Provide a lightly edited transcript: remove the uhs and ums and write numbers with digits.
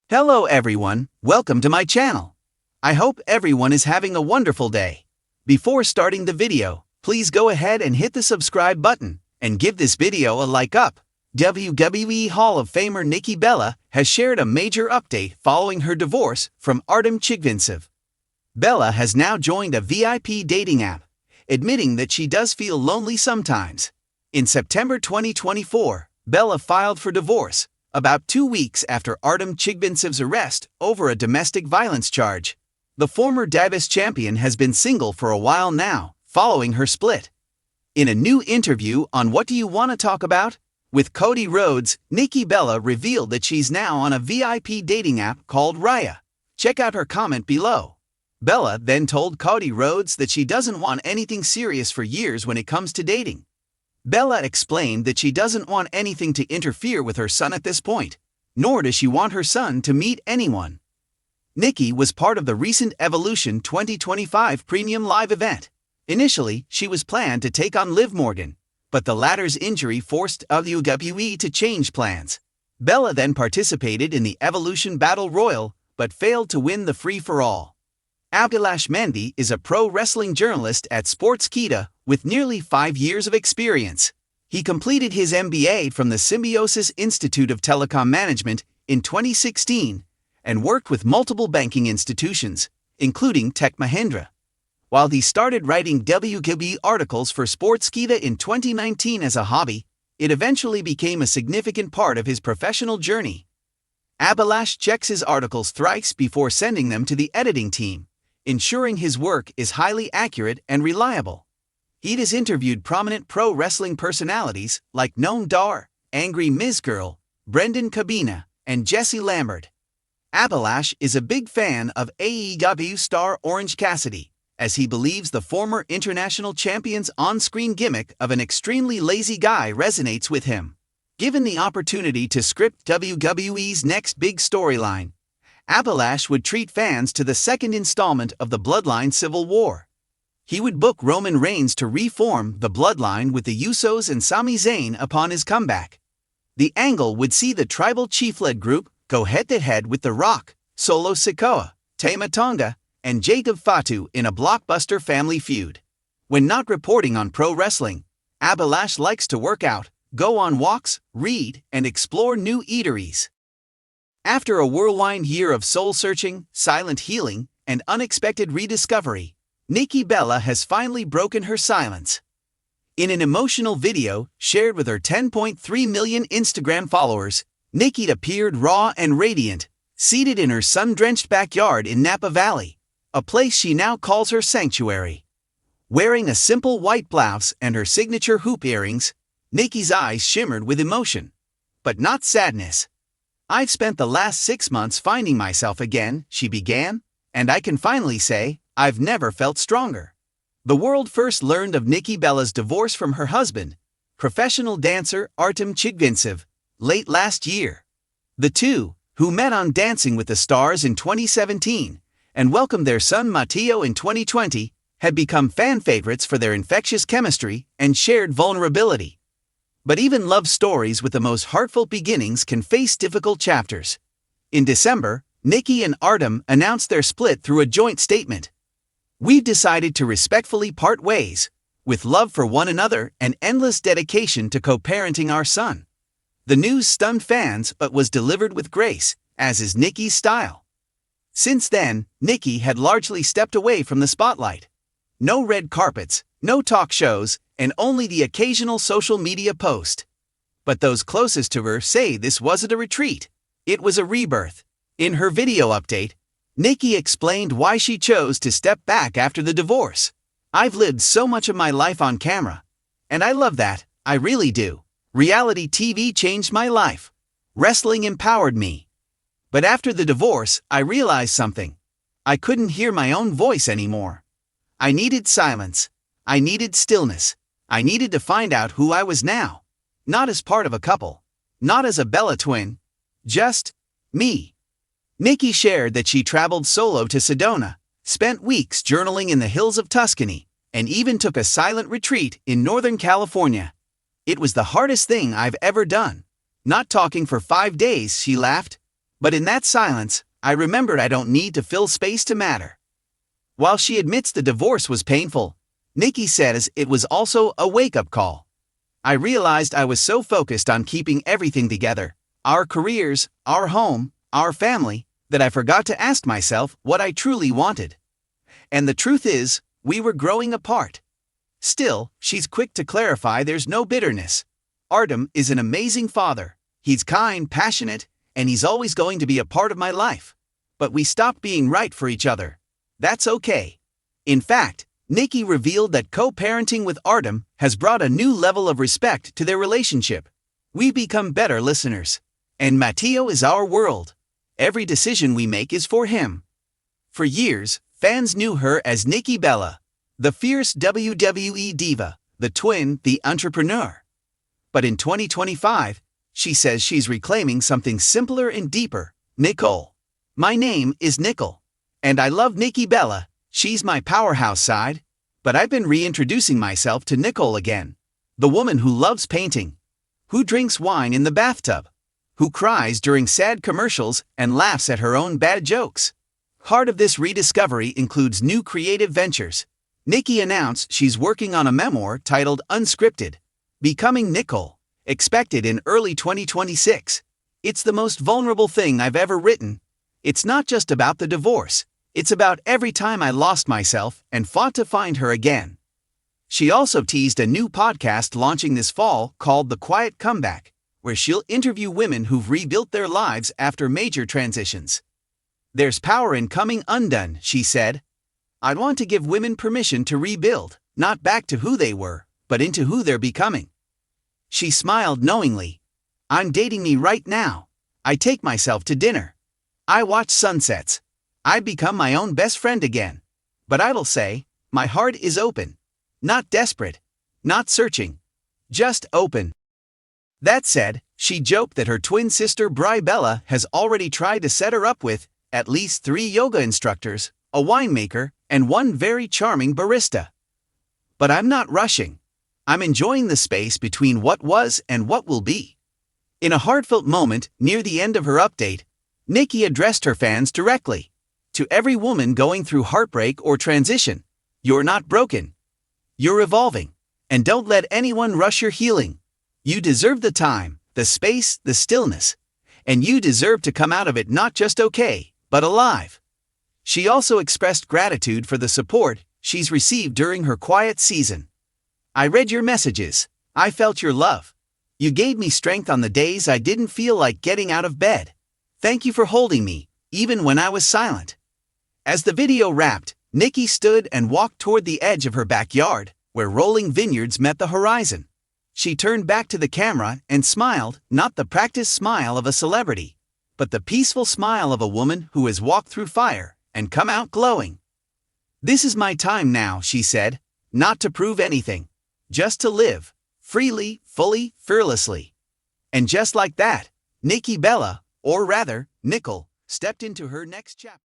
Hello everyone, welcome to my channel. I hope everyone is having a wonderful day. Before starting the video, please go ahead and hit the subscribe button and give this video a like up. WWE Hall of Famer Nikki Bella has shared a major update following her divorce from Artem Chigvintsev. Bella has now joined a VIP dating app, admitting that she does feel lonely sometimes. In September 2024, Bella filed for divorce, about 2 weeks after Artem Chigvintsev's arrest over a domestic violence charge. The former Davis champion has been single for a while now, following her split. In a new interview on What Do You Want to Talk About? With Cody Rhodes, Nikki Bella revealed that she's now on a VIP dating app called Raya. Check out her comment below. Bella then told Cody Rhodes that she doesn't want anything serious for years when it comes to dating. Bella explained that she doesn't want anything to interfere with her son at this point, nor does she want her son to meet anyone. Nikki was part of the recent Evolution 2025 Premium Live event. Initially, she was planned to take on Liv Morgan, but the latter's injury forced WWE to change plans. Bella then participated in the Evolution Battle Royal, but failed to win the free-for-all. Abhilash Mandi is a pro wrestling journalist at Sportskeeda with nearly 5 years of experience. He completed his MBA from the Symbiosis Institute of Telecom Management in 2016 and worked with multiple banking institutions, including Tech Mahindra. While he started writing WWE articles for Sportskeeda in 2019 as a hobby, it eventually became a significant part of his professional journey. Abhilash checks his articles thrice before sending them to the editing team, ensuring his work is highly accurate and reliable. He has interviewed prominent pro wrestling personalities like Noam Dar, Angry Miz Girl, Brendan Cabina, and Jesse Lambert. Abhilash is a big fan of AEW star Orange Cassidy, as he believes the former international champion's on-screen gimmick of an extremely lazy guy resonates with him. Given the opportunity to script WWE's next big storyline, Abhilash would treat fans to the second installment of the Bloodline Civil War. He would book Roman Reigns to reform the Bloodline with the Usos and Sami Zayn upon his comeback. The angle would see the tribal chief-led group go head-to-head with The Rock, Solo Sikoa, Tama Tonga, and Jacob Fatu in a blockbuster family feud. When not reporting on pro wrestling, Abhilash likes to work out, go on walks, read, and explore new eateries. After a whirlwind year of soul-searching, silent healing, and unexpected rediscovery, Nikki Bella has finally broken her silence. In an emotional video shared with her 10.3 million Instagram followers, Nikki appeared raw and radiant, seated in her sun-drenched backyard in Napa Valley, a place she now calls her sanctuary. Wearing a simple white blouse and her signature hoop earrings, Nikki's eyes shimmered with emotion, but not sadness. "I've spent the last 6 months finding myself again," she began, "and I can finally say, I've never felt stronger." The world first learned of Nikki Bella's divorce from her husband, professional dancer Artem Chigvintsev, late last year. The two, who met on Dancing with the Stars in 2017 and welcomed their son Matteo in 2020, had become fan favorites for their infectious chemistry and shared vulnerability. But even love stories with the most heartfelt beginnings can face difficult chapters. In December, Nikki and Artem announced their split through a joint statement. "We've decided to respectfully part ways, with love for one another and endless dedication to co-parenting our son." The news stunned fans but was delivered with grace, as is Nikki's style. Since then, Nikki had largely stepped away from the spotlight. No red carpets, no talk shows, and only the occasional social media post. But those closest to her say this wasn't a retreat, it was a rebirth. In her video update, Nikki explained why she chose to step back after the divorce. "I've lived so much of my life on camera. And I love that, I really do. Reality TV changed my life. Wrestling empowered me. But after the divorce, I realized something. I couldn't hear my own voice anymore. I needed silence. I needed stillness. I needed to find out who I was now. Not as part of a couple. Not as a Bella twin. Just me." Nikki shared that she traveled solo to Sedona, spent weeks journaling in the hills of Tuscany, and even took a silent retreat in Northern California. "It was the hardest thing I've ever done. Not talking for 5 days," she laughed. But in that silence, I remembered I don't need to fill space to matter. While she admits the divorce was painful, Nikki says it was also a wake-up call. I realized I was so focused on keeping everything together, our careers, our home, our family, that I forgot to ask myself what I truly wanted. And the truth is, we were growing apart. Still, she's quick to clarify there's no bitterness. Artem is an amazing father. He's kind, passionate, and he's always going to be a part of my life. But we stopped being right for each other. That's okay. In fact, Nikki revealed that co-parenting with Artem has brought a new level of respect to their relationship. We've become better listeners. And Matteo is our world. Every decision we make is for him. For years, fans knew her as Nikki Bella, the fierce WWE diva, the twin, the entrepreneur. But in 2025, she says she's reclaiming something simpler and deeper, Nicole. My name is Nicole. And I love Nikki Bella, she's my powerhouse side. But I've been reintroducing myself to Nicole again. The woman who loves painting. Who drinks wine in the bathtub. Who cries during sad commercials and laughs at her own bad jokes. Part of this rediscovery includes new creative ventures. Nikki announced she's working on a memoir titled Unscripted, Becoming Nicole, expected in early 2026. It's the most vulnerable thing I've ever written. It's not just about the divorce, it's about every time I lost myself and fought to find her again. She also teased a new podcast launching this fall called The Quiet Comeback, where she'll interview women who've rebuilt their lives after major transitions. There's power in coming undone, she said. I want to give women permission to rebuild, not back to who they were, but into who they're becoming. She smiled knowingly. I'm dating me right now. I take myself to dinner. I watch sunsets. I become my own best friend again. But I will say, my heart is open. Not desperate. Not searching. Just open. That said, she joked that her twin sister Bri Bella has already tried to set her up with at least 3 yoga instructors, a winemaker, and one very charming barista. But I'm not rushing. I'm enjoying the space between what was and what will be. In a heartfelt moment near the end of her update, Nikki addressed her fans directly. To every woman going through heartbreak or transition, you're not broken. You're evolving. And don't let anyone rush your healing. You deserve the time, the space, the stillness. And you deserve to come out of it not just okay, but alive. She also expressed gratitude for the support she's received during her quiet season. I read your messages. I felt your love. You gave me strength on the days I didn't feel like getting out of bed. Thank you for holding me, even when I was silent. As the video wrapped, Nikki stood and walked toward the edge of her backyard, where rolling vineyards met the horizon. She turned back to the camera and smiled, not the practiced smile of a celebrity, but the peaceful smile of a woman who has walked through fire and come out glowing. This is my time now, she said, not to prove anything, just to live, freely, fully, fearlessly. And just like that, Nikki Bella, or rather, Nicole, stepped into her next chapter.